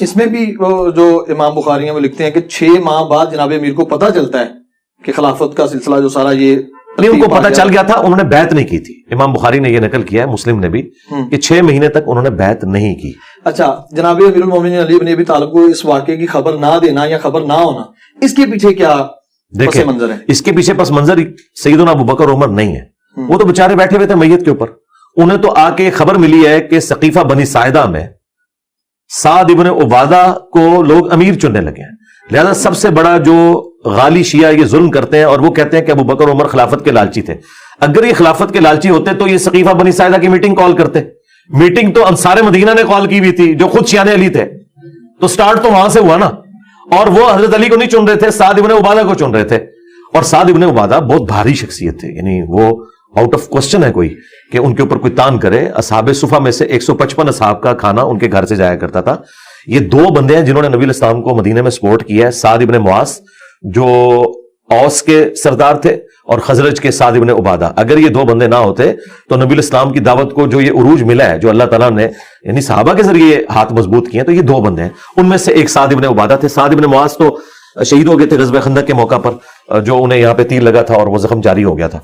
اس میں بھی جو امام بخاری ہیں وہ لکھتے ہیں کہ 6 ماہ بعد جناب امیر کو پتہ چلتا ہے کہ خلافت کا سلسلہ جو سارا یہ نہیں، ان کو پتہ چل گیا تھا، انہوں نے بیعت نہیں کی تھی. امام بخاری نے یہ نقل کیا ہے، مسلم نے بھی، کہ 6 مہینے تک انہوں نے بیعت نہیں کی. اچھا، جناب امیر المومنین علی بن ابی طالب کو اس واقعے کی خبر نہ دینا یا خبر نہ ہونا، اس کے پیچھے کیا پس منظر ہے؟ اس کے پیچھے پس منظر سیدنا ابوبکر عمر نہیں ہے، وہ تو بےچارے بیٹھے ہوئے تھے میت کے اوپر. انہیں تو آ کے خبر ملی ہے کہ ثقیفہ بنی ساعدہ میں سعد ابن عبادہ کو لوگ امیر چننے لگے ہیں. لہذا سب سے بڑا جو غالی شیعہ یہ ظلم کرتے ہیں اور وہ کہتے ہیں کہ ابوبکر عمر خلافت کے لالچی تھے. اگر یہ خلافت کے لالچی ہوتے تو یہ ثقیفہ بنی ساعدہ کی میٹنگ کال کرتے. میٹنگ تو انصار مدینہ نے کال کی ہوئی تھی جو خود شیعہ علی تھے، تو سٹارٹ تو وہاں سے ہوا نا. اور وہ حضرت علی کو نہیں چن رہے تھے، سعد ابن عبادہ کو چن رہے تھے. اور سعد ابن عبادہ بہت بھاری شخصیت تھے، یعنی وہ آؤٹ آف کوسچن ہے کوئی کہ ان کے اوپر کوئی تان کرے. اصحاب صفہ میں سے 155 اصحاب کا کھانا ان کے گھر سے جایا کرتا تھا. یہ 2 بندے ہیں جنہوں نے نبی الاسلام کو مدینے میں سپورٹ کیا ہے. سعد ابن معاذ جو اوس کے سردار تھے اور خزرج کے سعد ابن عبادہ. اگر یہ 2 بندے نہ ہوتے تو نبی الاسلام کی دعوت کو جو یہ عروج ملا ہے، جو اللہ تعالیٰ نے یعنی صحابہ کے ذریعے ہاتھ مضبوط کیے ہیں، تو یہ 2 بندے ہیں. ان میں سے ایک سعد ابن عبادہ تھے. سعد ابن معاذ تو شہید ہو گئے تھے غزوہ خندق کے موقع پر، جو انہیں یہاں پہ تیر لگا تھا اور وہ زخم جاری ہو گیا تھا.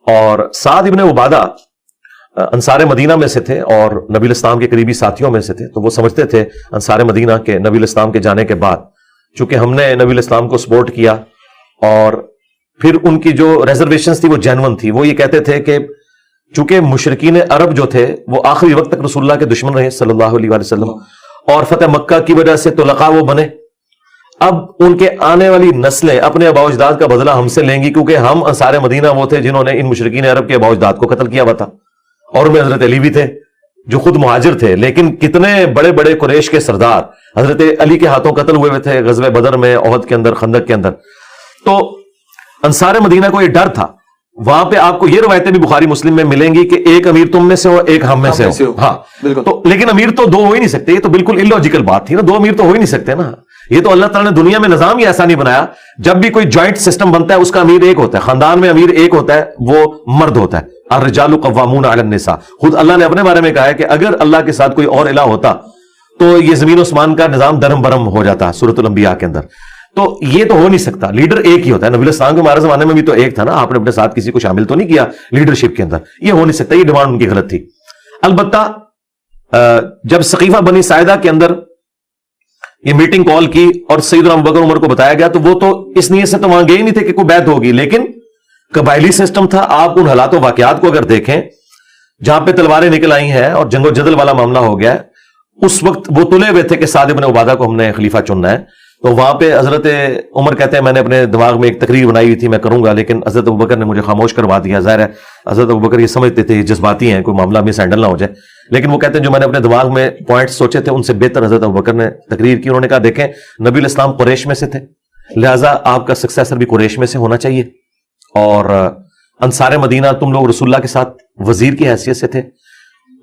اور سعد ابن عبادہ انصار مدینہ میں سے تھے اور نبی الاسلام کے قریبی ساتھیوں میں سے تھے. تو وہ سمجھتے تھے انصار مدینہ کے نبی الاسلام کے جانے کے بعد، چونکہ ہم نے نبی الاسلام کو سپورٹ کیا اور پھر ان کی جو ریزرویشنز تھی وہ جینون تھی. وہ یہ کہتے تھے کہ چونکہ مشرکین عرب جو تھے وہ آخری وقت تک رسول اللہ کے دشمن رہے صلی اللہ علیہ وآلہ وسلم، اور فتح مکہ کی وجہ سے طلقاء وہ بنے. اب ان کے آنے والی نسلیں اپنے آباء و اجداد کا بدلہ ہم سے لیں گی، کیونکہ ہم انصار مدینہ وہ تھے جنہوں نے ان مشرکین عرب کے آباء و اجداد کو قتل کیا ہوا تھا. اور ان میں حضرت علی بھی تھے جو خود مہاجر تھے، لیکن کتنے بڑے بڑے قریش کے سردار حضرت علی کے ہاتھوں قتل ہوئے ہوئے تھے غزوہ بدر میں، احد کے اندر، خندق کے اندر. تو انصار مدینہ کو یہ ڈر تھا. وہاں پہ آپ کو یہ روایتیں بھی بخاری مسلم میں ملیں گی کہ ایک امیر تم میں سے ہو، ایک ہم میں سے ہو. ہاں تو لیکن امیر تو 2 ہو ہی نہیں سکتے. یہ تو بالکل illogical بات تھی نا، 2 امیر تو ہو ہی نہیں سکتے نا. یہ تو اللہ تعالیٰ نے دنیا میں نظام ہی ایسا نہیں بنایا. جب بھی کوئی جوائنٹ سسٹم بنتا ہے اس کا امیر ایک ہوتا ہے، خاندان میں امیر ایک ہوتا ہے، وہ مرد ہوتا ہے. الرجال قوامون علی النساء. خود اللہ نے اپنے بارے میں کہا ہے کہ اگر اللہ کے ساتھ کوئی اور الہ ہوتا تو یہ زمین و اسمان کا نظام درم برم ہو جاتا سورۃ الانبیاء کے اندر. تو یہ تو ہو نہیں سکتا. لیڈر ایک ہی ہوتا ہے. نبی الاسلام کے ہمارے زمانے میں بھی تو ایک تھا نا، آپ نے اپنے ساتھ کسی کو شامل تو نہیں کیا لیڈرشپ کے اندر. یہ ہو نہیں سکتا، یہ ڈیمانڈ ان کی غلط تھی. البتہ جب ثقیفہ بنی ساعدہ کے اندر یہ میٹنگ کال کی اور سیدنا ابوبکر عمر کو بتایا گیا، تو وہ تو اس نیت سے تو وہاں گئے ہی نہیں تھے کہ کوئی بیعت ہوگی، لیکن قبائلی سسٹم تھا. آپ ان حالات و واقعات کو اگر دیکھیں جہاں پہ تلواریں نکل آئی ہیں اور جنگ و جدل والا معاملہ ہو گیا ہے، اس وقت وہ تلے ہوئے تھے کہ سعد ابن عبادہ کو ہم نے خلیفہ چننا ہے. تو وہاں پہ حضرت عمر کہتے ہیں میں نے اپنے دماغ میں ایک تقریر بنائی ہوئی تھی، میں کروں گا، لیکن حضرت ابوبکر نے مجھے خاموش کروا دیا. ظاہر ہے حضرت ابوبکر یہ سمجھتے تھے جذباتی ہیں، کوئی معاملہ مس ہینڈل نہ ہو جائے، لیکن وہ کہتے ہیں جو میں نے اپنے دماغ میں پوائنٹس سوچے تھے ان سے بہتر حضرت ابوبکر نے تقریر کی. انہوں نے کہا دیکھیں نبی الاسلام قریش میں سے تھے، لہٰذا آپ کا سکسیسر بھی قریش میں سے ہونا چاہیے، اور انصار مدینہ تم لوگ رسول اللہ کے ساتھ وزیر کی حیثیت سے تھے،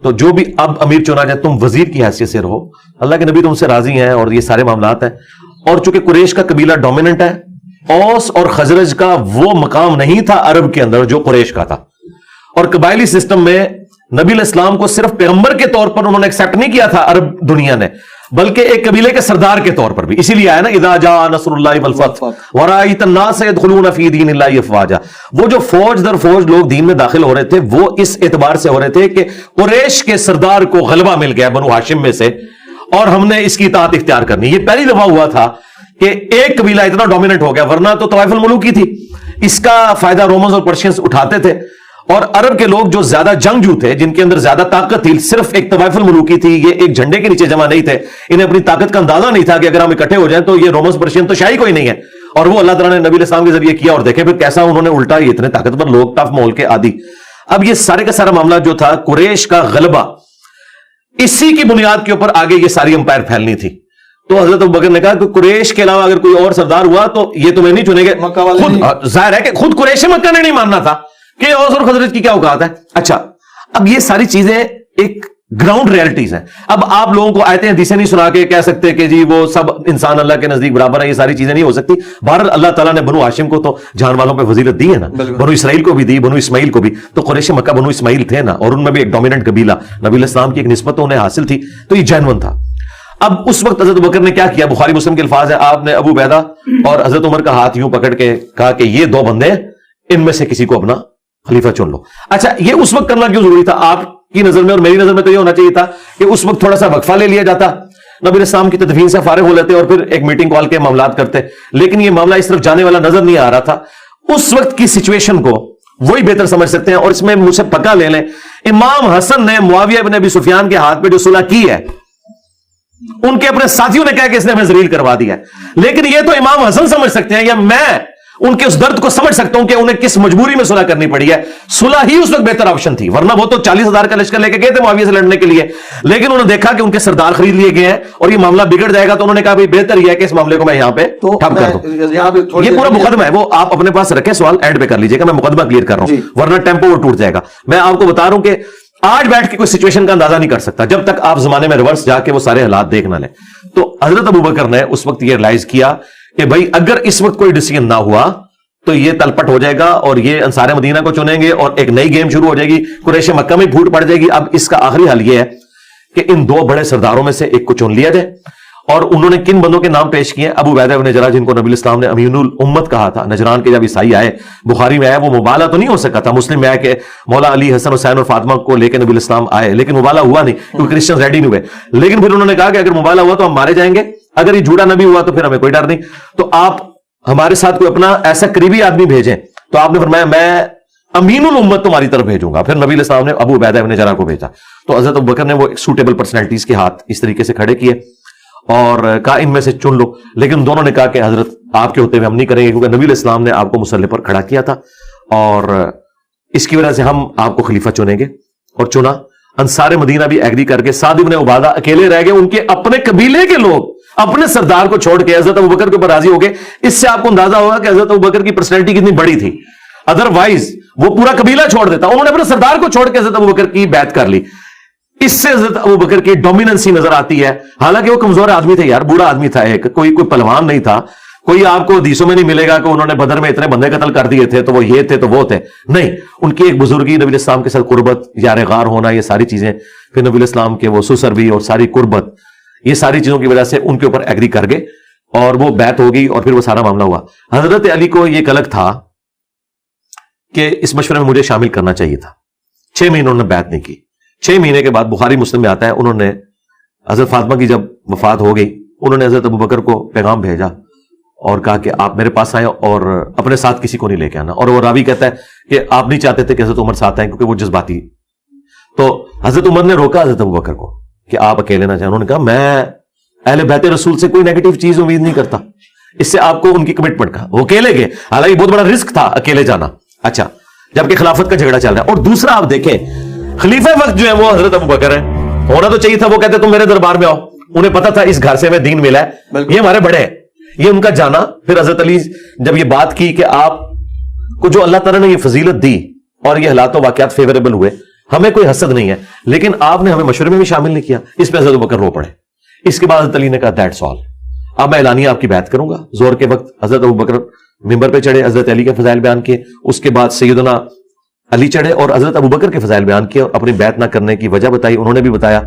تو جو بھی اب امیر چنا جائے تم وزیر کی حیثیت سے رہو، اللہ کے نبی تم سے راضی ہیں، اور یہ سارے معاملات ہیں. اور چونکہ قریش کا قبیلہ ڈومیننٹ ہے، اوس اور خزرج کا وہ مقام نہیں تھا عرب کے اندر جو قریش کا تھا. اور قبائلی سسٹم میں نبی الاسلام کو صرف پیغمبر کے طور پر انہوں نے ایکسپٹ نہیں کیا تھا عرب دنیا نے، بلکہ ایک قبیلے کے سردار کے طور پر بھی. اسی لیے آیا نا اذا جاء نصر اللہ والفتح ورأیت الناس يدخلون فی دین اللہ افواجا. وہ جو فوج در فوج لوگ دین میں داخل ہو رہے تھے وہ اس اعتبار سے ہو رہے تھے کہ قریش کے سردار کو غلبہ مل گیا بنو ہاشم میں سے، اور ہم نے اس کی اطاعت اختیار کرنی. یہ پہلی دفعہ ہوا تھا کہ ایک قبیلہ اتنا ڈومیننٹ ہو گیا، ورنہ تو طوائف الملوک کی تھی. اس کا فائدہ رومنز اور پرشینز اٹھاتے تھے، اور عرب کے لوگ جو زیادہ جنگجو تھے، جن کے اندر زیادہ طاقت تھی، صرف ایک طوائف الملوکی تھی، یہ ایک جھنڈے کے نیچے جمع نہیں تھے، انہیں اپنی طاقت کا اندازہ نہیں تھا کہ اگر ہم اکٹھے ہو جائیں تو یہ رومنز پرشین تو شاہی کوئی نہیں ہے. اور وہ اللہ تعالیٰ نے نبی الاسلام کے ذریعے کیا، اور دیکھیں پھر کیسا انہوں نے الٹا، یہ اتنے طاقتور لوگ، ٹف مول کے عادی. اب یہ سارے کا سارا معاملہ جو تھا قریش کا غلبہ، اسی کی بنیاد کے اوپر آگے یہ ساری امپائر پھیلنی تھی. تو حضرت ابوبکر نے کہا کہ قریش کے علاوہ اگر کوئی اور سردار ہوا تو یہ تمہیں نہیں چنیں گے. ظاہر ہے کہ خود قریش مکہ نے نہیں ماننا تھا کہ اوس اور خزرج کی کیا اوقات ہے. اچھا اب یہ ساری چیزیں ایک گراؤنڈ ریالٹیز ہیں. اب آپ لوگوں کو آیتیں حدیثیں نہیں سنا کے کہہ سکتے کہ جی وہ سب انسان اللہ کے نزدیک برابر ہے، یہ ساری چیزیں نہیں ہو سکتی. بہرحال اللہ تعالیٰ نے بنو ہاشم کو تو جان والوں پہ فضیلت دی ہے نا، بنو اسرائیل کو بھی دی، بنو اسماعیل کو بھی. تو قریش مکہ بنو اسماعیل تھے نا، اور ان میں بھی ایک ڈومیننٹ قبیلہ نبی الاسلام کی ایک نسبت انہیں حاصل تھی، تو یہ جینون تھا. اب اس وقت حضرت ابوبکر نے کیا کیا؟ بخاری مسلم کے الفاظ ہیں، آپ نے ابو عبیدہ اور حضرت عمر کا ہاتھ یوں پکڑ کے کہا کہ یہ دو بندے ان میں سے کسی کو اپنا خلیفہ چن لو. اچھا یہ اس وقت کرنا کیوں ضروری تھا آپ کی نظر میں؟ اور میری نظر میں تو یہ ہونا چاہیے تھا کہ اس وقت تھوڑا سا وقفہ لے لیا جاتا، نبی اسلام کی تدفین سے فارغ ہو لیتے اور پھر ایک میٹنگ کال کے معاملات کرتے. لیکن یہ معاملہ اس طرف جانے والا نظر نہیں آ رہا تھا. اس وقت کی سچویشن کو وہی بہتر سمجھ سکتے ہیں. اور اس میں مجھ سے پکا لے لیں، امام حسن نے معاویہ بن ابی سفیان کے ہاتھ پہ جو صلح کی ہے، ان کے اپنے ساتھیوں نے کہا کہ اس نے ہمیں ذلیل کروا دیا ہے. لیکن یہ تو امام حسن سمجھ سکتے ہیں، یا میں ان کے اس درد کو سمجھ سکتا ہوں کہ انہیں کس مجبوری میں صلح کرنی پڑی ہے. صلح ہی اس وقت بہتر آپشن تھی، ورنہ وہ تو 40,000 کا لشکر لے کے گئے تھے معاویہ سے لڑنے کے لیے. لیکن انہوں نے دیکھا کہ ان کے سردار خرید لیے گئے ہیں اور یہ معاملہ بگڑ جائے گا، تو انہوں نے کہا بھائی بہتر یہ ہے کہ اس معاملے کو میں یہاں پہ ٹھپ کر دوں. یہ پورا مقدمہ ہے، وہ آپ اپنے پاس رکھیں، سوال اینڈ پہ کر لیجیے گا، میں مقدمہ کلیئر کر رہا ہوں ورنہ ٹیمپو وہ ٹوٹ جائے گا. میں آپ کو بتا رہا ہوں کہ آج بیٹھ کے کوئی سچویشن کا اندازہ نہیں کر سکتا جب تک آپ زمانے میں ریورس جا کے وہ سارے حالات دیکھ نہ لیں. تو حضرت ابوبکر نے اس وقت یہ ریلائز کیا کہ بھائی اگر اس وقت کوئی ڈیسیژن نہ ہوا تو یہ تلپٹ ہو جائے گا اور یہ انصار مدینہ کو چنیں گے اور ایک نئی گیم شروع ہو جائے گی، قریش مکہ میں پھوٹ پڑ جائے گی. اب اس کا آخری حل یہ ہے کہ ان دو بڑے سرداروں میں سے ایک کو چن لیا جائے. اور انہوں نے کن بندوں کے نام پیش کیے؟ ابو عبیدہ بن جراح، جن کو نبی اسلام نے امین الامت کہا تھا. نجران کے جب عیسائی آئے، بخاری میں آیا، وہ مبالغہ تو نہیں ہو سکا تھا. مسلم میں آیا کہ مولا علی، حسن، حسین اور فاطمہ کو لے کے نبی اسلام آئے، لیکن مبالغہ ہوا نہیں کیونکہ کرسچن ریڈی نہیں ہوئے. لیکن پھر انہوں نے کہا کہ اگر مبالغہ ہوا تو ہم مارے جائیں گے، اگر یہ جھوٹا نبی ہوا تو پھر ہمیں کوئی ڈر نہیں. تو آپ ہمارے ساتھ کوئی اپنا ایسا قریبی آدمی بھیجیں. تو آپ نے فرمایا میں امین الامت تمہاری طرف بھیجوں گا. پھر نبی علیہ السلام نے ابو عبیدہ بن جراح کو بھیجا. تو حضرت ابوبکر نے وہ سوٹیبل پرسنالٹیز کے ہاتھ اس طریقے سے کھڑے کیے اور کہا ان میں سے چن لو. لیکن دونوں نے کہا کہ حضرت آپ کے ہوتے ہوئے ہم نہیں کریں گے، کیونکہ نبی علیہ السلام نے آپ کو مسلح پر کھڑا کیا تھا اور اس کی وجہ سے ہم آپ کو خلیفہ چنیں گے. اور چنا. انصار مدینہ بھی ایگری کر کے. سعد بن عبادہ اکیلے رہ گئے، ان کے اپنے قبیلے کے لوگ اپنے سردار کو چھوڑ کے حضرت ابوبکر کے اوپر راضی ہو گئے. اس سے آپ کو اندازہ ہوگا کہ حضرت ابوبکر کی پرسنالٹی کتنی بڑی تھی. ادروائز وہ پورا قبیلہ چھوڑ دیتا، انہوں نے اپنے سردار کو چھوڑ کے حضرت ابوبکر کی بیعت کر لی. اس سے حضرت ابوبکر کی ڈومیننسی نظر آتی ہے. حالانکہ وہ کمزور آدمی تھے یار، بوڑھا آدمی تھا، ایک کوئی پہلوان نہیں تھا. کوئی آپ کو حدیثوں میں نہیں ملے گا کہ انہوں نے بدر میں اتنے بندے قتل کر دیے تھے تو وہ یہ تھے تو وہ تھے. نہیں، ان کی ایک بزرگی، نبی الاسلام کے ساتھ قربت، یار غار ہونا، یہ ساری چیزیں، پھر نبی الاسلام کے وہ سسر بھی اور ساری قربت، یہ ساری چیزوں کی وجہ سے ان کے اوپر ایگری کر گئے اور وہ بیعت ہو گئی اور پھر وہ سارا معاملہ ہوا. حضرت علی کو یہ کلک تھا کہ اس مشورے میں مجھے شامل کرنا چاہیے تھا. 6 مہینے انہوں نے بیعت نہیں کی. 6 مہینے کے بعد بخاری مسلم میں آتا ہے، انہوں نے حضرت فاطمہ کی جب وفات ہو گئی، انہوں نے حضرت ابوبکر کو پیغام بھیجا اور کہا کہ آپ میرے پاس آئیں اور اپنے ساتھ کسی کو نہیں لے کے آنا. اور وہ راوی کہتا ہے کہ آپ نہیں چاہتے تھے کہ حضرت عمر ساتھ آئیں کیونکہ وہ جذباتی. تو حضرت عمر نے روکا حضرت ابوبکر کو کہ آپ اکیلے نہ جائیں. انہوں نے کہا میں اہل بیت رسول سے کوئی نیگیٹو چیز امید نہیں کرتا، اس سے آپ کو ان کی کمٹمنٹ کا. وہ اکیلے گئے، حالانکہ بہت بڑا رسک تھا اکیلے جانا. اچھا، جبکہ خلافت کا جھگڑا چل رہا ہے. اور دوسرا آپ دیکھیں، خلیفہ وقت جو ہے وہ حضرت ابوبکر ہیں. ہونا تو چاہیے تھا، وہ کہتے تم میرے دربار میں آؤ. انہیں پتا تھا اس گھر سے ہمیں دین ملا ہے، یہ ہمارے بڑے ہیں، یہ ان کا جانا. پھر حضرت علی جب یہ بات کی کہ آپ کو جو اللہ تعالیٰ نے یہ فضیلت دی اور یہ حالات و واقعات فیوریبل ہوئے، ہمیں کوئی حسد نہیں ہے، لیکن آپ نے ہمیں مشورے میں بھی شامل نہیں کیا. اس پہ حضرت ابوبکر رو پڑے. اس کے بعد حضرت علی نے کہا دیٹس آل، اب میں اعلانیہ آپ کی بیعت کروں گا. زور کے وقت حضرت ابوبکر ممبر پہ چڑھے، حضرت علی کے فضائل بیان کیے. اس کے بعد سیدنا علی چڑھے اور حضرت ابوبکر کے فضائل بیان کیے اور اپنی بیعت نہ کرنے کی وجہ بتائی. انہوں نے بھی بتایا.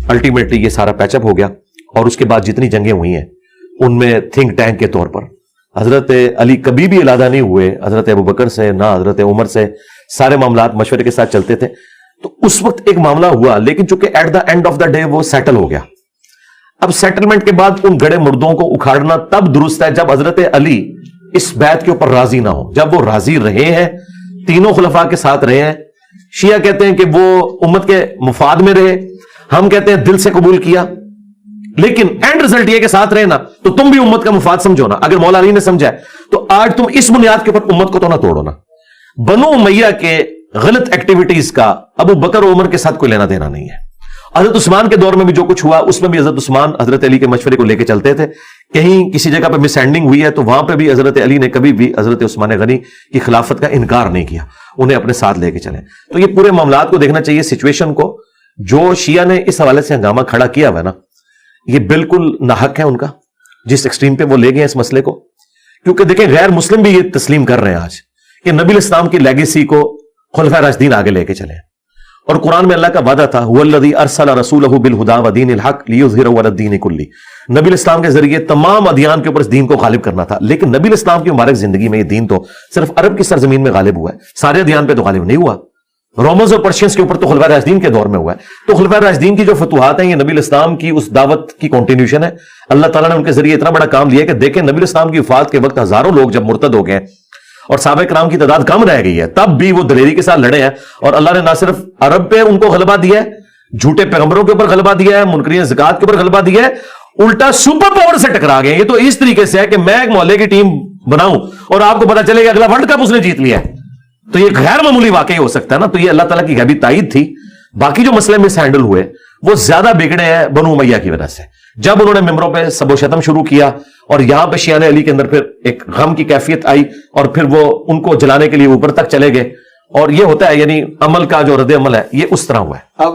الٹیمیٹلی یہ سارا پیچ اپ ہو گیا. اور اس کے بعد جتنی جنگیں ہوئی ہیں ان میں تھنک ٹینک کے طور پر حضرت علی کبھی بھی علادہ نہیں ہوئے حضرت ابوبکر سے، نہ حضرت عمر سے. سارے معاملات مشورے کے ساتھ چلتے تھے. تو اس وقت ایک معاملہ ہوا، لیکن چونکہ at the end of the day وہ سیٹل ہو گیا. اب سیٹلمنٹ کے بعد ان گڑے مردوں کو اکھاڑنا تب درست ہے جب حضرت علی اس بیعت کے اوپر راضی نہ ہو. جب وہ راضی رہے ہیں، تینوں خلفاء کے ساتھ رہے ہیں. شیعہ کہتے ہیں کہ وہ امت کے مفاد میں رہے، ہم کہتے ہیں دل سے قبول کیا. لیکن اینڈ رزلٹ یہ کہ ساتھ رہے نا تو تم بھی امت کا مفاد سمجھو نا. اگر مولا علی نے سمجھا ہے تو آج تم اس بنیاد کے اوپر امت کو تو نہ توڑو نا. بنو امیہ کے غلط ایکٹیویٹیز کا ابو بکر و عمر کے ساتھ کوئی لینا دینا نہیں ہے. حضرت عثمان کے دور میں بھی جو کچھ ہوا اس میں بھی حضرت عثمان حضرت علی کے مشورے کو لے کے چلتے تھے. کہیں کسی جگہ پہ مس ہینڈنگ ہوئی ہے تو وہاں پہ بھی حضرت علی نے کبھی بھی حضرت عثمان غنی کی خلافت کا انکار نہیں کیا، انہیں اپنے ساتھ لے کے چلے. تو یہ پورے معاملات کو دیکھنا چاہیے، سچویشن کو. جو شیعہ نے اس حوالے سے ہنگامہ کھڑا کیا ہوا ہے نا، یہ بالکل ناحق ہے ان کا، جس ایکسٹریم پہ وہ لے گئے اس مسئلے کو. کیونکہ دیکھیں غیر مسلم بھی یہ تسلیم کر رہے ہیں آج کہ نبی الاسلام کی لیگیسی کو خلفائے راشدین آگے لے کے چلے. اور قرآن میں اللہ کا وعدہ تھا وَالَّذِي أَرْسَلَ رَسُولَهُ بِالْهُدَىٰ وَدِينِ الْحَقِّ لِيُظْهِرَهُ عَلَى الدِّينِ كُلِّهِ. نبی الاسلام کے ذریعے تمام ادیان کے اوپر اس دین کو غالب کرنا تھا. لیکن نبی الاسلام کی مبارک زندگی میں یہ دین تو صرف عرب کی سرزمین میں غالب ہوا ہے, سارے ادیان پہ تو غالب نہیں ہوا. رومنز اور پرشینز کے اوپر تو خلفائے راشدین کے دور میں ہوا ہے. تو خلفائے راشدین کی جو فتوحات ہیں یہ نبی الاسلام کی اس دعوت کی کنٹینیوشن ہے. اللہ تعالیٰ نے ان کے ذریعے اتنا بڑا کام لیا کہ دیکھیں نبی الاسلام کی وفات کے وقت ہزاروں لوگ جب مرتد ہو گئے اور صحابہ کرام کی تعداد کم رہ گئی ہے, تب بھی وہ دلیری کے ساتھ لڑے ہیں. اور اللہ نے نہ صرف عرب پہ ان کو غلبہ دیا ہے, جھوٹے پیغمبروں کے اوپر غلبہ دیا ہے, منکرین زکات کے اوپر غلبہ دیا ہے, الٹا سپر پاور سے ٹکرا گئے. یہ تو اس طریقے سے ہے کہ میں ایک محلے کی ٹیم بناؤں اور آپ کو پتا چلے کہ اگلا ورلڈ کپ اس نے جیت لیا ہے, تو یہ غیر معمولی واقعی ہو سکتا ہے نا. تو یہ اللہ تعالیٰ کی غیبی تائید تھی. باقی جو مسئلے مس ہینڈل ہوئے وہ زیادہ بگڑے ہیں بنو امیہ کی وجہ سے. جب انہوں نے ممبروں پہ سب و شتم شروع کیا اور یہاں پہ شیعہ علی کے اندر پھر ایک غم کی کیفیت آئی اور پھر وہ ان کو جلانے کے لیے اوپر تک چلے گئے, اور یہ ہوتا ہے یعنی عمل کا جو رد عمل ہے یہ اس طرح ہوا ہے. اب